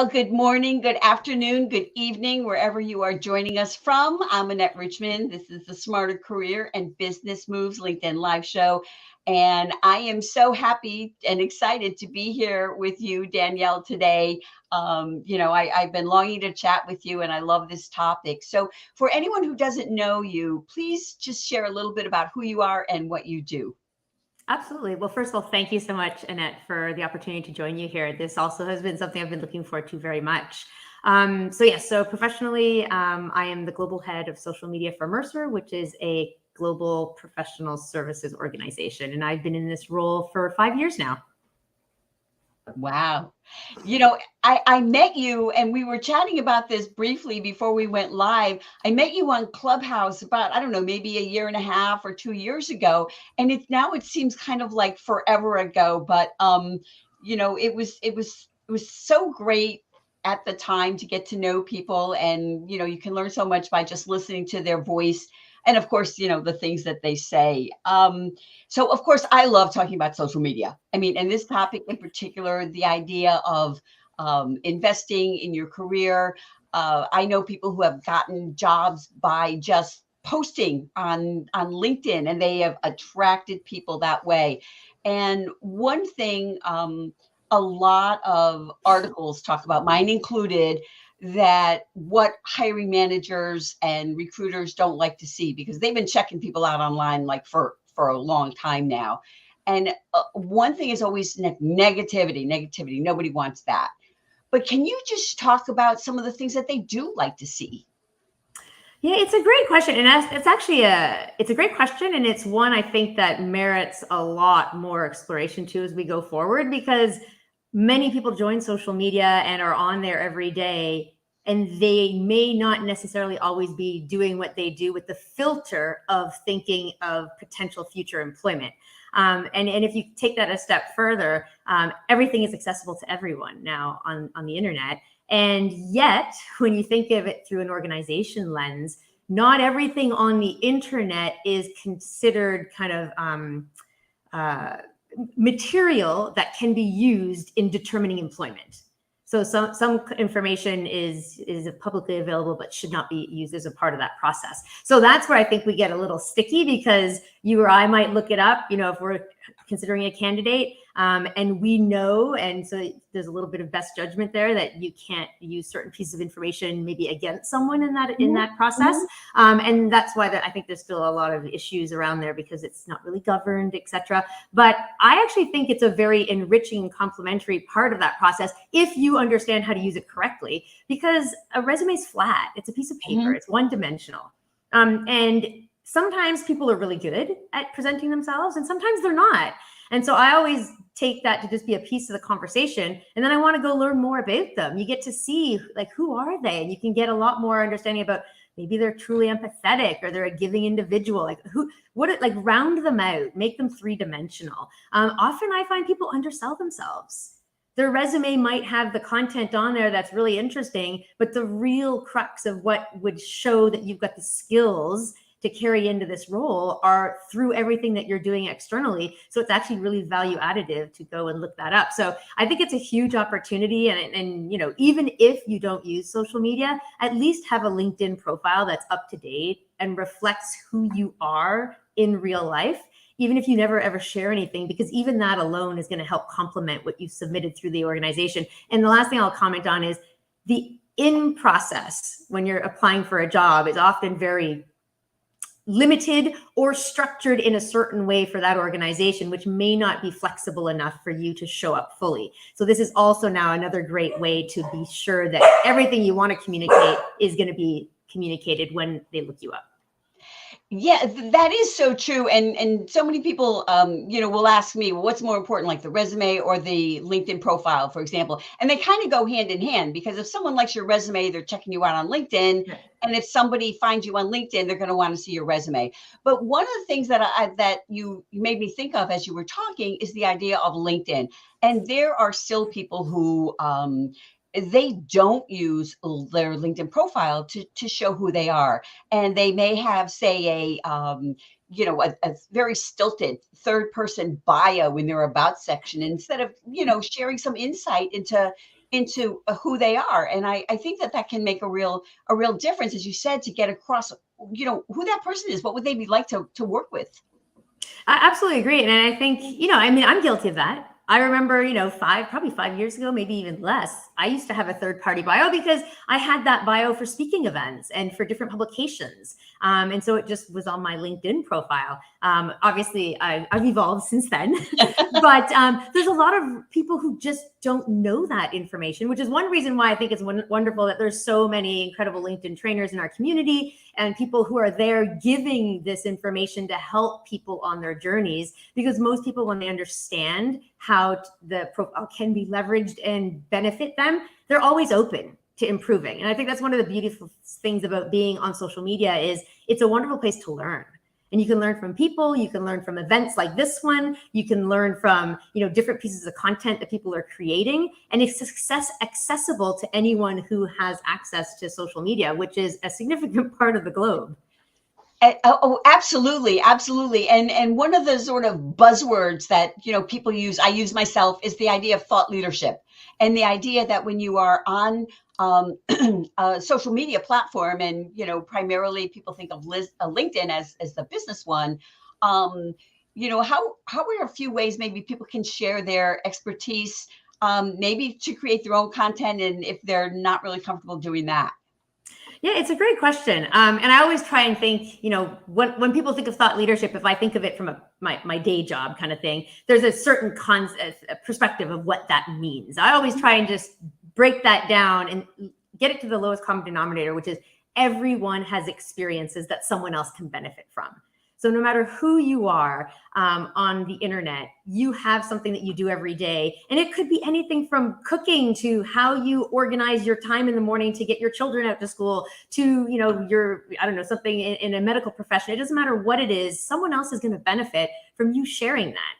Well, good morning, good afternoon, good evening, wherever you are joining us from. I'm Annette Richmond. This is the Smarter Career and Business Moves LinkedIn Live Show. And I am so happy and excited to be here with you, Danielle, today. I've been longing to chat with you and I love this topic. So, for anyone who doesn't know you, please just share a little bit about who you are and what you do. Absolutely. Well, first of all, thank you so much, Annette, for the opportunity to join you here. This also has been something I've been looking forward to very much. So professionally, I am the global head of social media for Mercer, which is a global professional services organization. And I've been in this role for 5 years now. Wow. I met you and we were chatting about this briefly before we went live. I met you on Clubhouse about, I don't know, maybe a year and a half or 2 years ago. And it seems kind of like forever ago, but it was so great at the time to get to know people, and you can learn so much by just listening to their voice and of course, the things that they say. So, of course, I love talking about social media. I mean, and this topic in particular, the idea of investing in your career. I know people who have gotten jobs by just posting on LinkedIn, and they have attracted people that way. And one thing, a lot of articles talk about, mine included, that what hiring managers and recruiters don't like to see, because they've been checking people out online like for a long time now. And one thing is always negativity. Nobody wants that. But can you just talk about some of the things that they do like to see? Yeah, it's a great question, and it's actually a great question, and it's one I think that merits a lot more exploration too as we go forward, because many people join social media and are on there every day, and they may not necessarily always be doing what they do with the filter of thinking of potential future employment. And if you take that a step further, everything is accessible to everyone now on the internet. And yet, when you think of it through an organization lens, not everything on the internet is considered kind of material that can be used in determining employment. So some information is publicly available, but should not be used as a part of that process. So that's where I think we get a little sticky, because you or I might look it up, if we're considering a candidate, and we know, and so there's a little bit of best judgment there that you can't use certain pieces of information maybe against someone in that process. And that's why I think there's still a lot of issues around there, because it's not really governed, etc. But I actually think it's a very enriching, complementary part of that process if you understand how to use it correctly, because a resume is flat. It's a piece of paper. It's one-dimensional. And sometimes people are really good at presenting themselves, and sometimes they're not. And so I always take that to just be a piece of the conversation. And then I want to go learn more about them. You get to see, like, who are they? And you can get a lot more understanding about, maybe they're truly empathetic, or they're a giving individual. Round them out, make them three-dimensional. Often I find people undersell themselves. Their resume might have the content on there that's really interesting, but the real crux of what would show that you've got the skills to carry into this role are through everything that you're doing externally. So it's actually really value additive to go and look that up. So I think it's a huge opportunity. And even if you don't use social media, at least have a LinkedIn profile that's up to date and reflects who you are in real life, even if you never ever share anything, because even that alone is going to help complement what you submitted through the organization. And the last thing I'll comment on is the in process when you're applying for a job is often very limited or structured in a certain way for that organization, which may not be flexible enough for you to show up fully. So this is also now another great way to be sure that everything you want to communicate is going to be communicated when they look you up. Yeah, that is so true. And so many people, will ask me, well, what's more important, like the resume or the LinkedIn profile, for example? And they kind of go hand in hand, because if someone likes your resume, they're checking you out on LinkedIn. Yeah. And if somebody finds you on LinkedIn, they're going to want to see your resume. But one of the things that you made me think of as you were talking is the idea of LinkedIn. And there are still people who, they don't use their LinkedIn profile to show who they are. And they may have, say, a very stilted third person bio in their about section, instead of, sharing some insight into, into who they are. And I think that that can make a real difference, as you said, to get across, who that person is. What would they be like to work with? I absolutely agree. And I think, I mean, I'm guilty of that. I remember, probably 5 years ago, maybe even less, I used to have a third party bio because I had that bio for speaking events and for different publications. And so it just was on my LinkedIn profile. Obviously, I've evolved since then, but there's a lot of people who just don't know that information, which is one reason why I think it's wonderful that there's so many incredible LinkedIn trainers in our community and people who are there giving this information to help people on their journeys. Because most people, when they understand how the profile can be leveraged and benefit them, they're always open to improving. And I think that's one of the beautiful things about being on social media is it's a wonderful place to learn. And you can learn from people, you can learn from events like this one, you can learn from, different pieces of content that people are creating, and it's accessible to anyone who has access to social media, which is a significant part of the globe. Oh, absolutely, absolutely. And one of the sort of buzzwords that people use, I use myself, is the idea of thought leadership, and the idea that when you are on a social media platform, and primarily people think of LinkedIn as the business one. How are a few ways maybe people can share their expertise, maybe to create their own content, and if they're not really comfortable doing that? Yeah, it's a great question. And I always try and think, when people think of thought leadership, if I think of it from my day job kind of thing, there's a certain perspective of what that means. I always try and just break that down and get it to the lowest common denominator, which is everyone has experiences that someone else can benefit from. So no matter who you are on the internet, you have something that you do every day. And it could be anything from cooking to how you organize your time in the morning to get your children out to school to, something in a medical profession. It doesn't matter what it is. Someone else is going to benefit from you sharing that.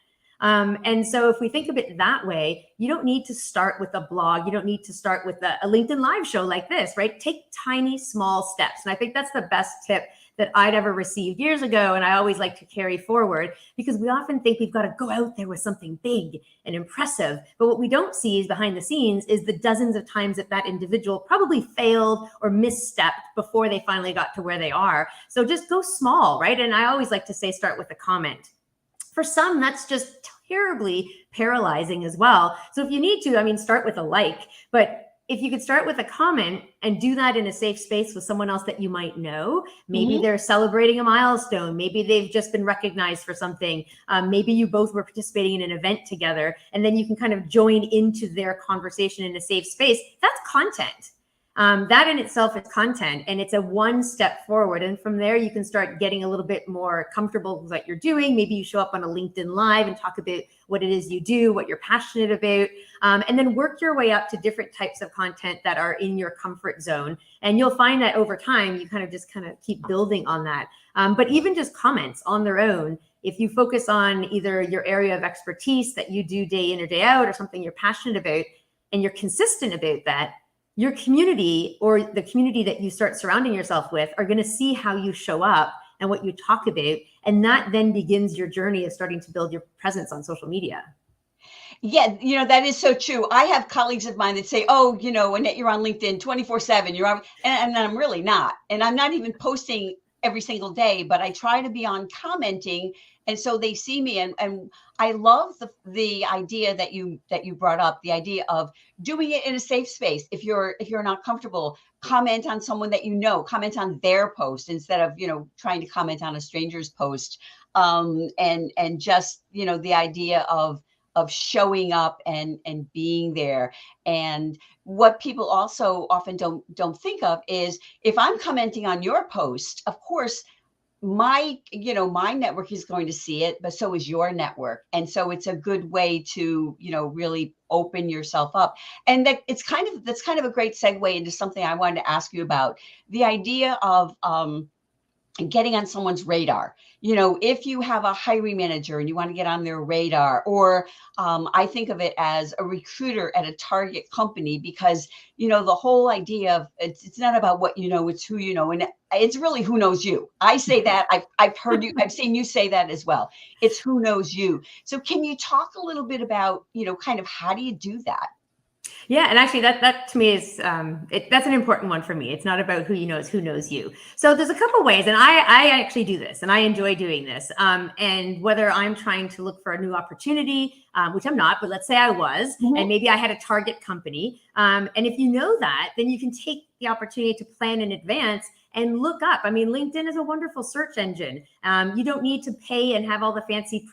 And so if we think of it that way, you don't need to start with a blog. You don't need to start with a LinkedIn live show like this, right? Take tiny, small steps. And I think that's the best tip that I'd ever received years ago. And I always like to carry forward, because we often think we've got to go out there with something big and impressive. But what we don't see is behind the scenes is the dozens of times that individual probably failed or misstepped before they finally got to where they are. So just go small, right? And I always like to say, start with a comment. For some, that's just terribly paralyzing as well. So if you need to, start with a like, but if you could start with a comment and do that in a safe space with someone else that you might know, maybe they're celebrating a milestone, maybe they've just been recognized for something, maybe you both were participating in an event together, and then you can kind of join into their conversation in a safe space. That's content. That in itself is content, and it's a one step forward. And from there, you can start getting a little bit more comfortable with what you're doing. Maybe you show up on a LinkedIn Live and talk about what it is you do, what you're passionate about, and then work your way up to different types of content that are in your comfort zone. And you'll find that over time, you kind of keep building on that. But even just comments on their own, if you focus on either your area of expertise that you do day in or day out, or something you're passionate about, and you're consistent about that, your community, or the community that you start surrounding yourself with, are going to see how you show up and what you talk about. And that then begins your journey of starting to build your presence on social media. Yeah, that is so true. I have colleagues of mine that say, oh, Annette, you're on LinkedIn 24/7. You're on, and I'm really not. And I'm not even posting every single day, but I try to be on commenting. And so they see me, and I love the idea that you brought up, the idea of doing it in a safe space. If you're not comfortable, comment on someone that comment on their post instead of trying to comment on a stranger's post. And just the idea of showing up and being there. And what people also often don't think of is, if I'm commenting on your post, of course my network is going to see it, but so is your network. And so it's a good way to really open yourself up. And that's kind of a great segue into something I wanted to ask you about, the idea of getting on someone's radar. If you have a hiring manager and you want to get on their radar, or I think of it as a recruiter at a target company, because the whole idea of it's not about what it's who you know, and it's really who knows you. I say that, I've heard you, I've seen you say that as well. It's who knows you. So can you talk a little bit about kind of how do you do that? Yeah, and actually, that to me is that's an important one for me. It's not about who you know; it's who knows you. So there's a couple ways, and I actually do this, and I enjoy doing this. And whether I'm trying to look for a new opportunity, which I'm not, but let's say I was, and maybe I had a target company, and if you know that, then you can take the opportunity to plan in advance and look up. I mean, LinkedIn is a wonderful search engine. You don't need to pay and have all the fancy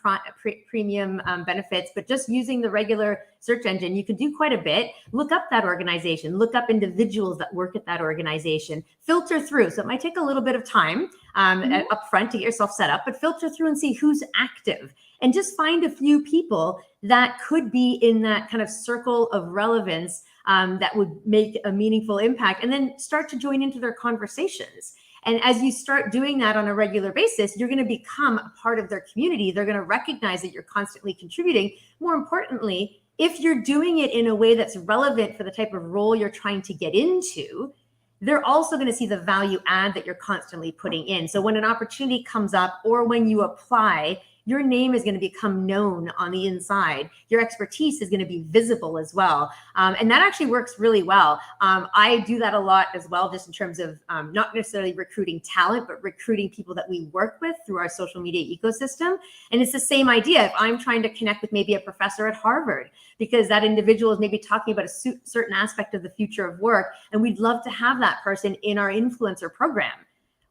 premium benefits, but just using the regular search engine, you can do quite a bit. Look up that organization, look up individuals that work at that organization, filter through. So it might take a little bit of time up front to get yourself set up, but filter through and see who's active. And just find a few people that could be in that kind of circle of relevance that would make a meaningful impact, and then start to join into their conversations. And as you start doing that on a regular basis, you're going to become a part of their community. They're going to recognize that you're constantly contributing. More importantly, if you're doing it in a way that's relevant for the type of role you're trying to get into, they're also going to see the value add that you're constantly putting in. So when an opportunity comes up or when you apply, your name is going to become known on the inside. Your expertise is going to be visible as well. And that actually works really well. I do that a lot as well, just in terms of not necessarily recruiting talent, but recruiting people that we work with through our social media ecosystem. And it's the same idea. If I'm trying to connect with maybe a professor at Harvard, because that individual is maybe talking about a certain aspect of the future of work, and we'd love to have that person in our influencer program.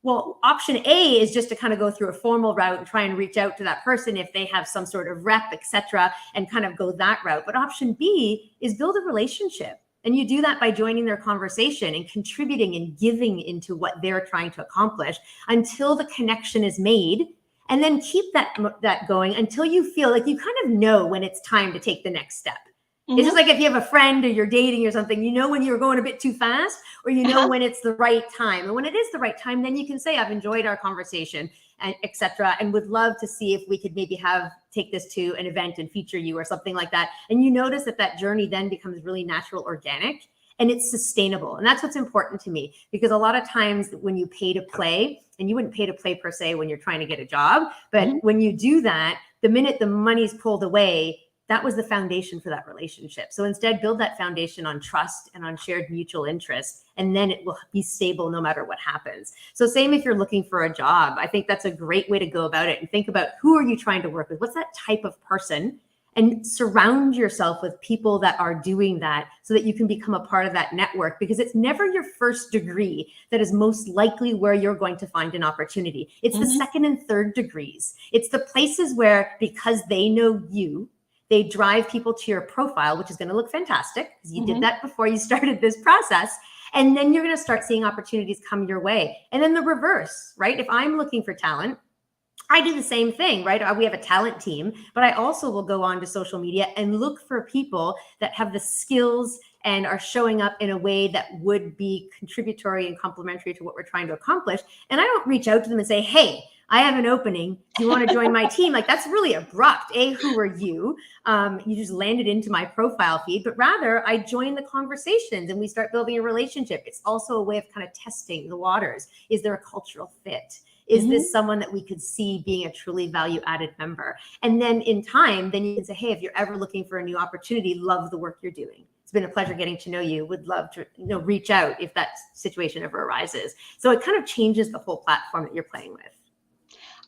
Well, option A is just to kind of go through a formal route and try and reach out to that person if they have some sort of rep, et cetera, and kind of go that route. But option B is build a relationship. And you do that by joining their conversation and contributing and giving into what they're trying to accomplish until the connection is made. And then keep that going until you feel like you kind of know when it's time to take the next step. It's just like if you have a friend or you're dating or something, you know when you're going a bit too fast, or you know when it's the right time. And when it is the right time, then you can say, I've enjoyed our conversation, and et cetera, and would love to see if we could maybe take this to an event and feature you or something like that. And you notice that journey then becomes really natural, organic, and it's sustainable. And that's what's important to me, because a lot of times when you pay to play, and you wouldn't pay to play per se when you're trying to get a job, but when you do that, the minute the money's pulled away, that was the foundation for that relationship. So instead, build that foundation on trust and on shared mutual interest, and then it will be stable no matter what happens. So same if you're looking for a job. I think that's a great way to go about it, and think about who are you trying to work with? What's that type of person? And surround yourself with people that are doing that so that you can become a part of that network, because it's never your first degree that is most likely where you're going to find an opportunity. It's the second and third degrees. It's the places where, because they know you, they drive people to your profile, which is going to look fantastic because you did that before you started this process. And then you're going to start seeing opportunities come your way. And then the reverse, right? If I'm looking for talent, I do the same thing, right? We have a talent team, but I also will go on to social media and look for people that have the skills and are showing up in a way that would be contributory and complementary to what we're trying to accomplish. And I don't reach out to them and say, hey, I have an opening. Do you want to join my team? Like, that's really abrupt. Who are you? You just landed into my profile feed, but rather I join the conversations and we start building a relationship. It's also a way of kind of testing the waters. Is there a cultural fit? Is this someone that we could see being a truly value added member? And then in time, then you can say, hey, if you're ever looking for a new opportunity, love the work you're doing. It's been a pleasure getting to know you. Would love to reach out if that situation ever arises. So it kind of changes the whole platform that you're playing with.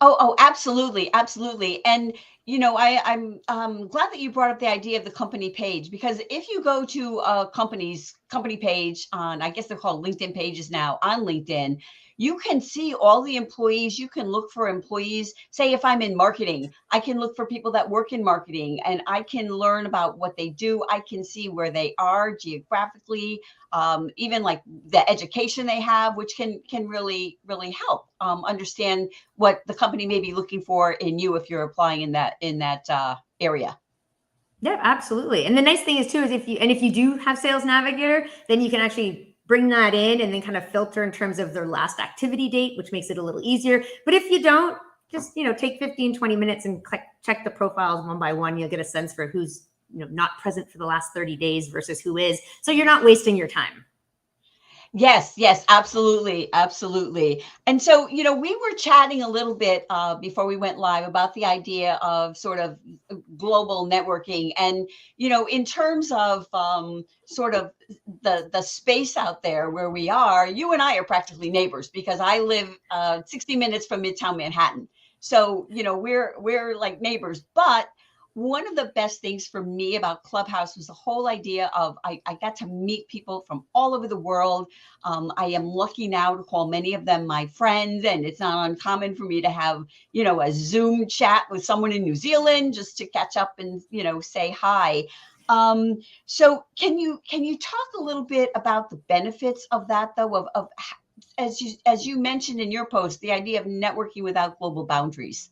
Oh, absolutely, absolutely. And I'm glad that you brought up the idea of the company page, because if you go to a company's company page on, I guess they're called LinkedIn pages now on LinkedIn, you can see all the employees. You can look for employees. Say if I'm in marketing, I can look for people that work in marketing, and I can learn about what they do. I can see where they are geographically, even like the education they have, which can really help understand what the company may be looking for in you if you're applying in that area. Yeah, absolutely. And the nice thing is too, is if you do have Sales Navigator, then you can actually bring that in and then kind of filter in terms of their last activity date, which makes it a little easier. But if you don't, just take 15, 20 minutes and check the profiles one by one. You'll get a sense for who's not present for the last 30 days versus who is. So you're not wasting your time. Yes, yes, absolutely, absolutely. And so, we were chatting a little bit before we went live about the idea of sort of global networking, and in terms of sort of the space out there where we are. You and I are practically neighbors because I live 60 minutes from Midtown Manhattan. So, we're like neighbors, but one of the best things for me about Clubhouse was the whole idea of I got to meet people from all over the world. I am lucky now to call many of them my friends, and it's not uncommon for me to have, a Zoom chat with someone in New Zealand just to catch up and, say hi. So can you talk a little bit about the benefits of that, though, of as you mentioned in your post, the idea of networking without global boundaries?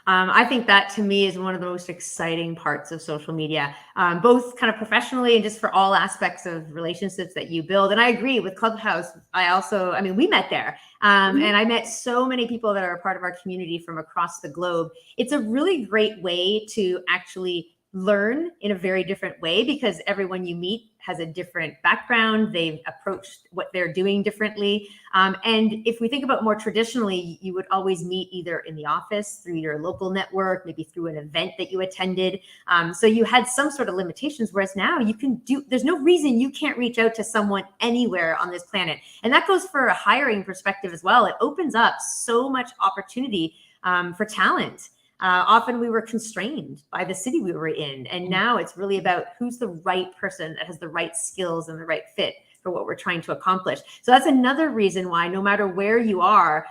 I think that to me is one of the most exciting parts of social media, both kind of professionally and just for all aspects of relationships that you build. And I agree with Clubhouse. I mean, we met there, Mhm. and I met so many people that are a part of our community from across the globe. It's a really great way to actually learn in a very different way because everyone you meet has a different background. They've approached what they're doing differently. And if we think about more traditionally, you would always meet either in the office, through your local network, maybe through an event that you attended. So you had some sort of limitations, whereas now you can there's no reason you can't reach out to someone anywhere on this planet. And that goes for a hiring perspective as well. It opens up so much opportunity for talent. Often we were constrained by the city we were in. And now it's really about who's the right person that has the right skills and the right fit for what we're trying to accomplish. So that's another reason why no matter where you are,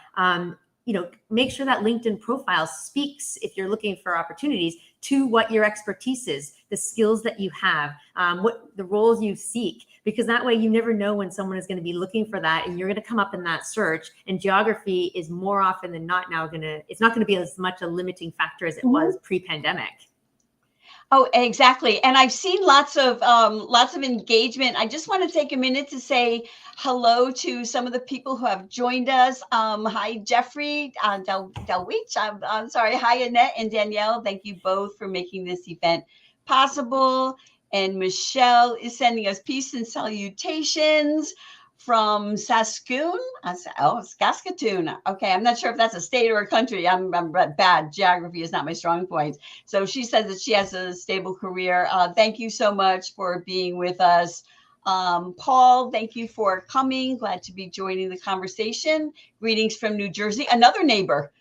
make sure that LinkedIn profile speaks, if you're looking for opportunities, to what your expertise is, the skills that you have, what the roles you seek, because that way you never know when someone is going to be looking for that and you're going to come up in that search. And geography is more often than not now it's not going to be as much a limiting factor as it was pre-pandemic. Oh, exactly. And I've seen lots of engagement. I just want to take a minute to say hello to some of the people who have joined us. Hi, Jeffrey, Delwich. I'm sorry. Hi, Annette and Danielle. Thank you both for making this event possible. And Michelle is sending us peace and salutations from Saskatoon. Saskatoon. Okay, I'm not sure if that's a state or a country. I'm bad. Geography is not my strong point. So she says that she has a stable career. Thank you so much for being with us. Paul, thank you for coming. Glad to be joining the conversation. Greetings from New Jersey, another neighbor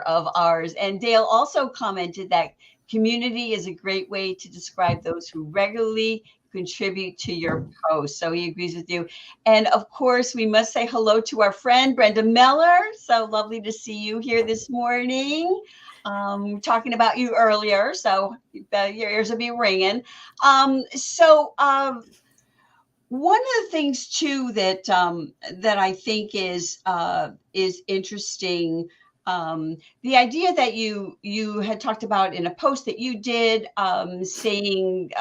of ours. And Dale also commented that community is a great way to describe those who regularly contribute to your post. So he agrees with you. And of course, we must say hello to our friend Brenda Miller. So lovely to see you here this morning. Talking about you earlier, so your ears will be ringing. One of the things too that I think is interesting, the idea that you had talked about in a post that you did, saying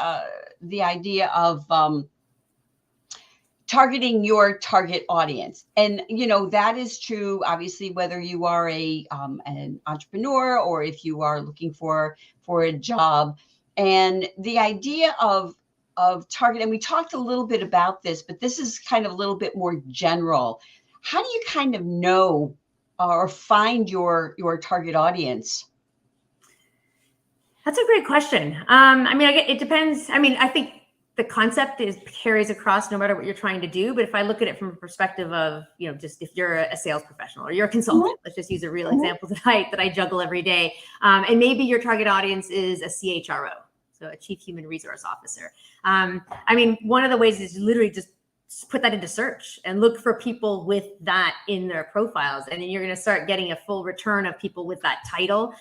the idea of targeting your target audience. And that is true obviously whether you are an entrepreneur or if you are looking for a job. And the idea of target, and we talked a little bit about this, but this is kind of a little bit more general. How do you kind of know or find your target audience? That's a great question. It depends. I think the concept carries across no matter what you're trying to do. But if I look at it from a perspective of, just if you're a sales professional or you're a consultant, let's just use a real example that I juggle every day. And maybe your target audience is a CHRO, so a chief human resource officer. One of the ways is literally just put that into search and look for people with that in their profiles. And then you're going to start getting a full return of people with that title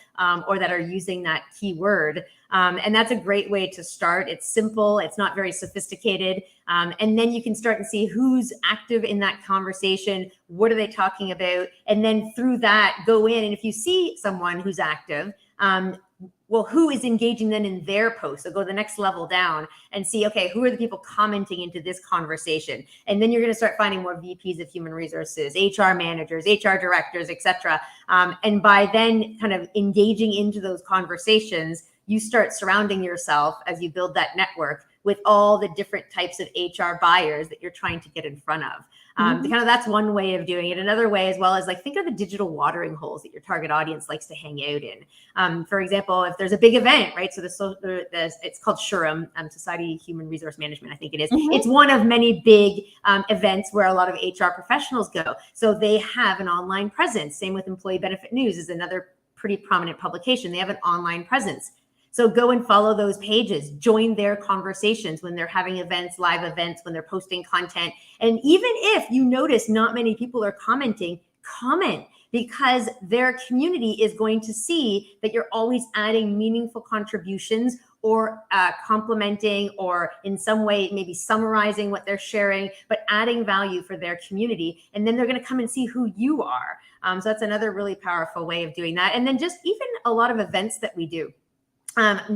or that are using that keyword. And that's a great way to start. It's simple. It's not very sophisticated. And then you can start and see who's active in that conversation. What are they talking about? And then through that, go in. And if you see someone who's active, who is engaging then in their post? So go the next level down and see, okay, who are the people commenting into this conversation? And then you're going to start finding more VPs of human resources, HR managers, HR directors, et cetera. And by then kind of engaging into those conversations, you start surrounding yourself as you build that network with all the different types of HR buyers that you're trying to get in front of. Kind of that's one way of doing it. Another way as well is like, think of the digital watering holes that your target audience likes to hang out in. For example, if there's a big event, right? So it's called SHRM, Society Human Resource Management, I think it is. It's one of many big events where a lot of HR professionals go. So they have an online presence. Same with Employee Benefit News is another pretty prominent publication. They have an online presence. So go and follow those pages, join their conversations when they're having events, live events, when they're posting content. And even if you notice not many people are commenting, comment, because their community is going to see that you're always adding meaningful contributions or complimenting or in some way maybe summarizing what they're sharing, but adding value for their community. And then they're going to come and see who you are. So that's another really powerful way of doing that. And then just even a lot of events that we do.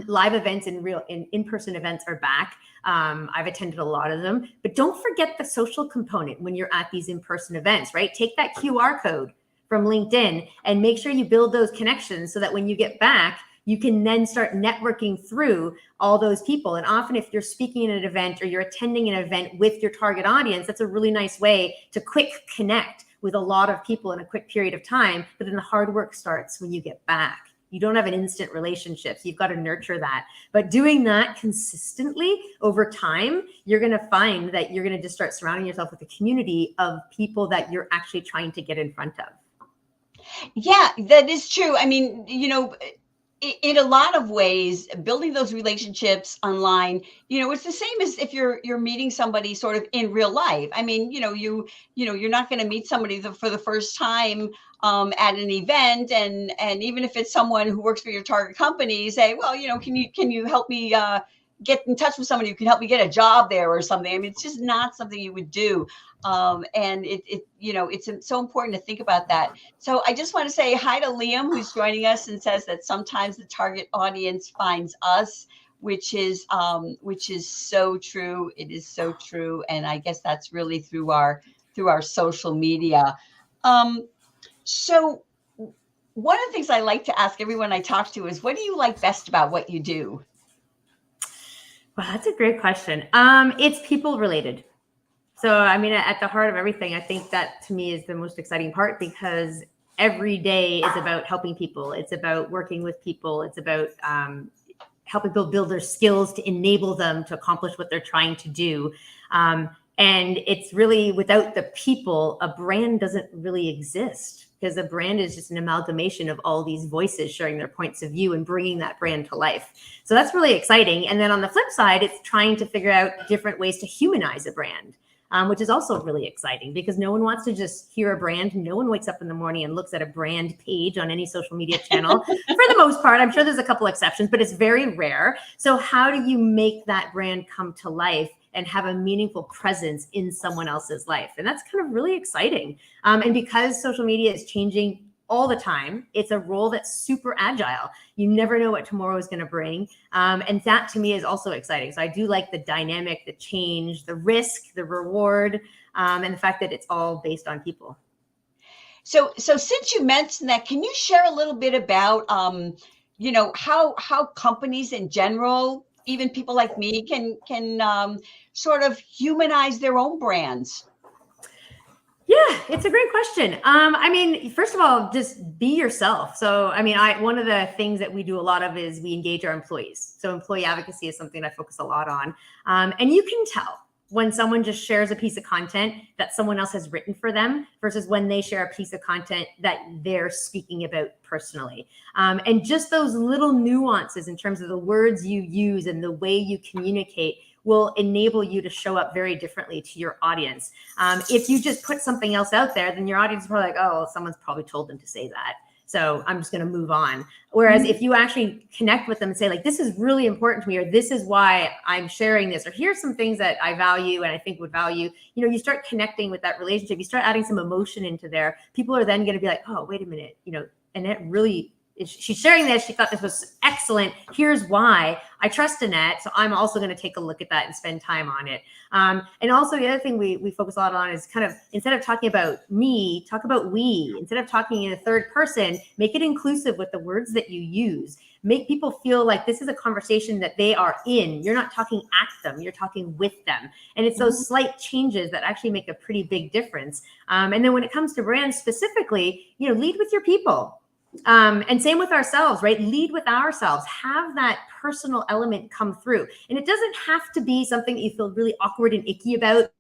Live events and in-person events are back. I've attended a lot of them, but don't forget the social component when you're at these in-person events, right? Take that QR code from LinkedIn and make sure you build those connections so that when you get back, you can then start networking through all those people. And often if you're speaking at an event or you're attending an event with your target audience, that's a really nice way to quick connect with a lot of people in a quick period of time. But then the hard work starts when you get back. You don't have an instant relationship. So you've got to nurture that. But doing that consistently over time, you're going to find that you're going to just start surrounding yourself with a community of people that you're actually trying to get in front of. Yeah, that is true. I mean, in a lot of ways, building those relationships online, it's the same as if you're meeting somebody sort of in real life. I mean, you're not going to meet somebody for the first time at an event, and even if it's someone who works for your target company, you say, well, can you help me get in touch with somebody who can help me get a job there or something. I mean, it's just not something you would do. And it's so important to think about that. So I just want to say hi to Liam, who's joining us and says that sometimes the target audience finds us, which is so true. It is so true. And I guess that's really through our social media. So one of the things I like to ask everyone I talk to is, what do you like best about what you do? Well, that's a great question. It's people related. So, I mean, at the heart of everything, I think that to me is the most exciting part, because every day is about helping people. It's about working with people. It's about helping people build their skills to enable them to accomplish what they're trying to do. And it's really, without the people, a brand doesn't really exist, because a brand is just an amalgamation of all these voices sharing their points of view and bringing that brand to life. So that's really exciting. And then on the flip side, it's trying to figure out different ways to humanize a brand. Which is also really exciting, because no one wants to just hear a brand. No one wakes up in the morning and looks at a brand page on any social media channel. For the most part, I'm sure there's a couple exceptions, but it's very rare. So how do you make that brand come to life and have a meaningful presence in someone else's life? And that's kind of really exciting. And because social media is changing all the time, it's a role that's super agile. You never know what tomorrow is going to bring. And that to me is also exciting. So I do like the dynamic, the change, the risk, the reward, and the fact that it's all based on people. So since you mentioned that, can you share a little bit about, how companies in general, even people like me, can sort of humanize their own brands? Yeah, it's a great question. I mean, first of all, just be yourself. So, I mean, one of the things that we do a lot of is we engage our employees. So employee advocacy is something I focus a lot on. And you can tell when someone just shares a piece of content that someone else has written for them versus when they share a piece of content that they're speaking about personally. And just those little nuances in terms of the words you use and the way you communicate will enable you to show up very differently to your audience. If you just put something else out there, then your audience is probably like, oh, someone's probably told them to say that, so I'm just going to move on. Whereas if you actually connect with them and say, like, this is really important to me, or this is why I'm sharing this, or here's some things that I value and I think would value, you start connecting with that relationship. You start adding some emotion into there. People are then going to be like, oh, wait a minute, Annette really, she's sharing this. She thought this was excellent. Here's why. I trust Annette, so I'm also going to take a look at that and spend time on it. And also the other thing we focus a lot on is kind of, instead of talking about me, talk about we. Instead of talking in a third person, make it inclusive with the words that you use. Make people feel like this is a conversation that they are in. You're not talking at them, you're talking with them. And it's those slight changes that actually make a pretty big difference. And then when it comes to brands specifically, lead with your people. And same with ourselves, right? Lead with ourselves. Have that personal element come through. And it doesn't have to be something that you feel really awkward and icky about.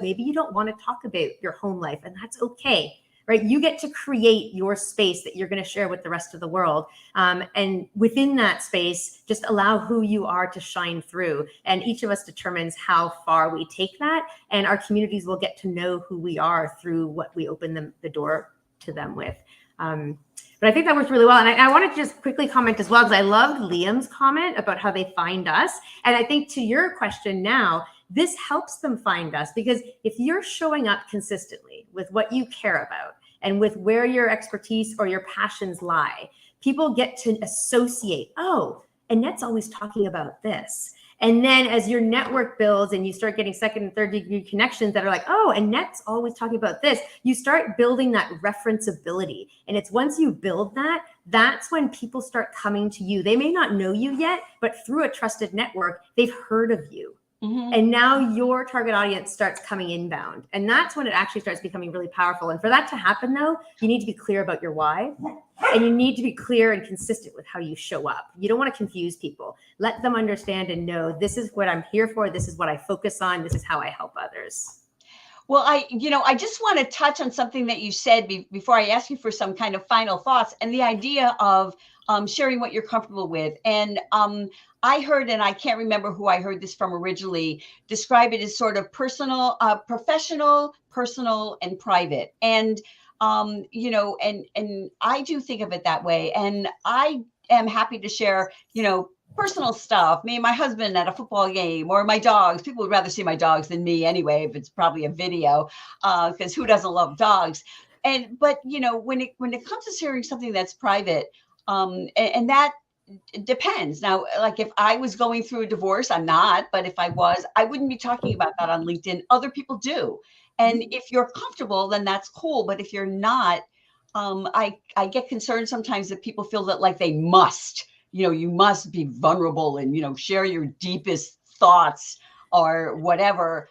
Maybe you don't want to talk about your home life, and that's okay, right? You get to create your space that you're going to share with the rest of the world. And within that space, just allow who you are to shine through. And each of us determines how far we take that. And our communities will get to know who we are through what we open the door to them with. But I think that works really well. And I want to just quickly comment as well, because I loved Liam's comment about how they find us. And I think to your question now, this helps them find us, because if you're showing up consistently with what you care about and with where your expertise or your passions lie, people get to associate, oh, Annette's always talking about this. And then as your network builds and you start getting second and third degree connections that are like, oh, Annette's always talking about this, you start building that referenceability. And it's once you build that, that's when people start coming to you. They may not know you yet, but through a trusted network, they've heard of you. And now your target audience starts coming inbound. And that's when it actually starts becoming really powerful. And for that to happen, though, you need to be clear about your why. And you need to be clear and consistent with how you show up. You don't want to confuse people. Let them understand and know, this is what I'm here for. This is what I focus on. This is how I help others. Well, I just want to touch on something that you said before I ask you for some kind of final thoughts, and the idea of sharing what you're comfortable with. And I heard, and I can't remember who I heard this from originally, describe it as sort of personal, professional, personal, and private. And, and I do think of it that way. And I am happy to share, personal stuff, me and my husband at a football game, or my dogs. People would rather see my dogs than me anyway, if it's probably a video, because who doesn't love dogs? But when it comes to sharing something that's private, and that depends. Now, like if I was going through a divorce, I'm not, but if I was, I wouldn't be talking about that on LinkedIn. Other people do. And if you're comfortable, then that's cool. But if you're not, I get concerned sometimes that people feel that like they must, you must be vulnerable and, share your deepest thoughts or whatever,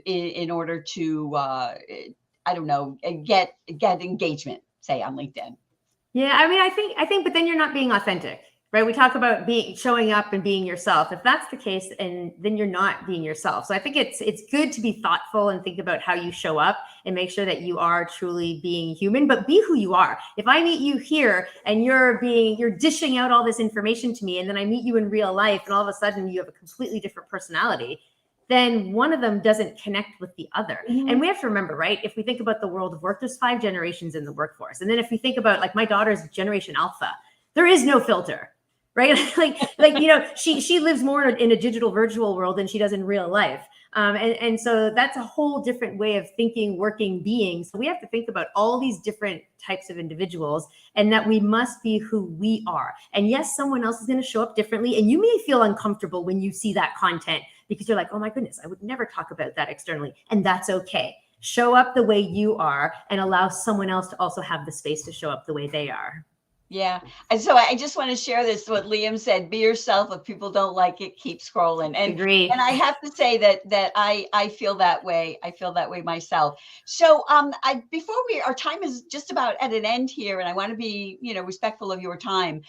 in order to, I don't know, get engagement, say on LinkedIn. Yeah, I mean, I think, but then you're not being authentic, right? We talk about showing up and being yourself. If that's the case, and then you're not being yourself. So I think it's good to be thoughtful and think about how you show up and make sure that you are truly being human, but be who you are. If I meet you here and you're dishing out all this information to me, and then I meet you in real life and all of a sudden you have a completely different personality, then one of them doesn't connect with the other. And we have to remember, right? If we think about the world of work, there's 5 generations in the workforce. And then if we think about like my daughter's Generation Alpha, there is no filter, right? she lives more in a digital virtual world than she does in real life. And so that's a whole different way of thinking, working, being. So we have to think about all these different types of individuals, and that we must be who we are. And yes, someone else is going to show up differently. And you may feel uncomfortable when you see that content, because you're like, oh my goodness, I would never talk about that externally. And that's okay. Show up the way you are and allow someone else to also have the space to show up the way they are. Yeah. And so I just want to share this, what Liam said, be yourself. If people don't like it, keep scrolling. And Agree. And I have to say that I feel that way. I feel that way myself. So before our time is just about at an end here, and I want to be, respectful of your time.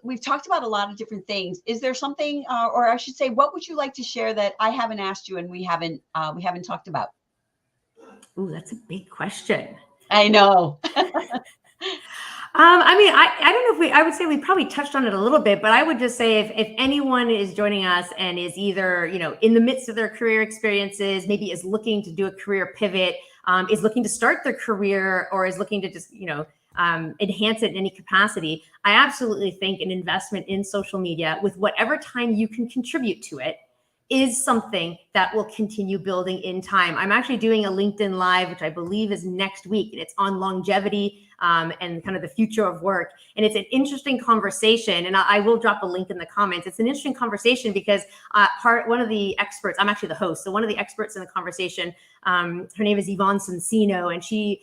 We've talked about a lot of different things. Is there something, or I should say, what would you like to share that I haven't asked you and we haven't talked about? Ooh, that's a big question. I know. I mean, I don't know I would say we probably touched on it a little bit, but I would just say if anyone is joining us and is either, in the midst of their career experiences, maybe is looking to do a career pivot, is looking to start their career, or is looking to just, enhance it in any capacity, I absolutely think an investment in social media with whatever time you can contribute to it is something that will continue building in time. I'm actually doing a LinkedIn Live, which I believe is next week, and it's on longevity. and kind of the future of work. And it's an interesting conversation. And I will drop a link in the comments. It's an interesting conversation because one of the experts, I'm actually the host, so one of the experts in the conversation, her name is Yvonne Sensino, and she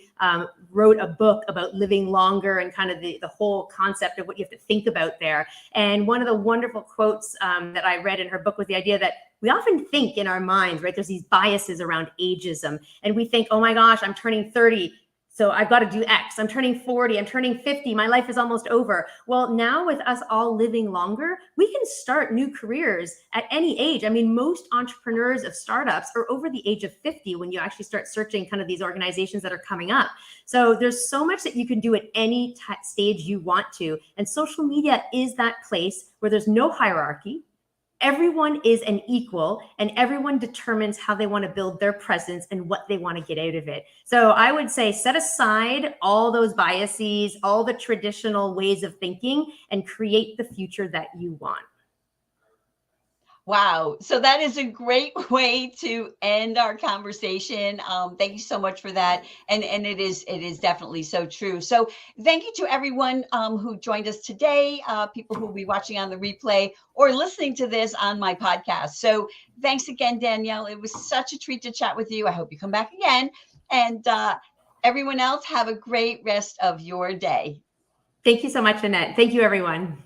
wrote a book about living longer and kind of the whole concept of what you have to think about there. And one of the wonderful quotes that I read in her book was the idea that we often think in our minds, right? There's these biases around ageism, and we think, oh my gosh, I'm turning 30. So I've got to do X. I'm turning 40. I'm turning 50. My life is almost over. Well, now with us all living longer, we can start new careers at any age. I mean, most entrepreneurs of startups are over the age of 50 when you actually start searching kind of these organizations that are coming up. So there's so much that you can do at any stage you want to. And social media is that place where there's no hierarchy. Everyone is an equal, and everyone determines how they want to build their presence and what they want to get out of it. So I would say set aside all those biases, all the traditional ways of thinking, and create the future that you want. Wow. So that is a great way to end our conversation. Thank you so much for that. And it is definitely so true. So thank you to everyone who joined us today, people who will be watching on the replay or listening to this on my podcast. So thanks again, Danielle. It was such a treat to chat with you. I hope you come back again. And everyone else, have a great rest of your day. Thank you so much, Annette. Thank you, everyone.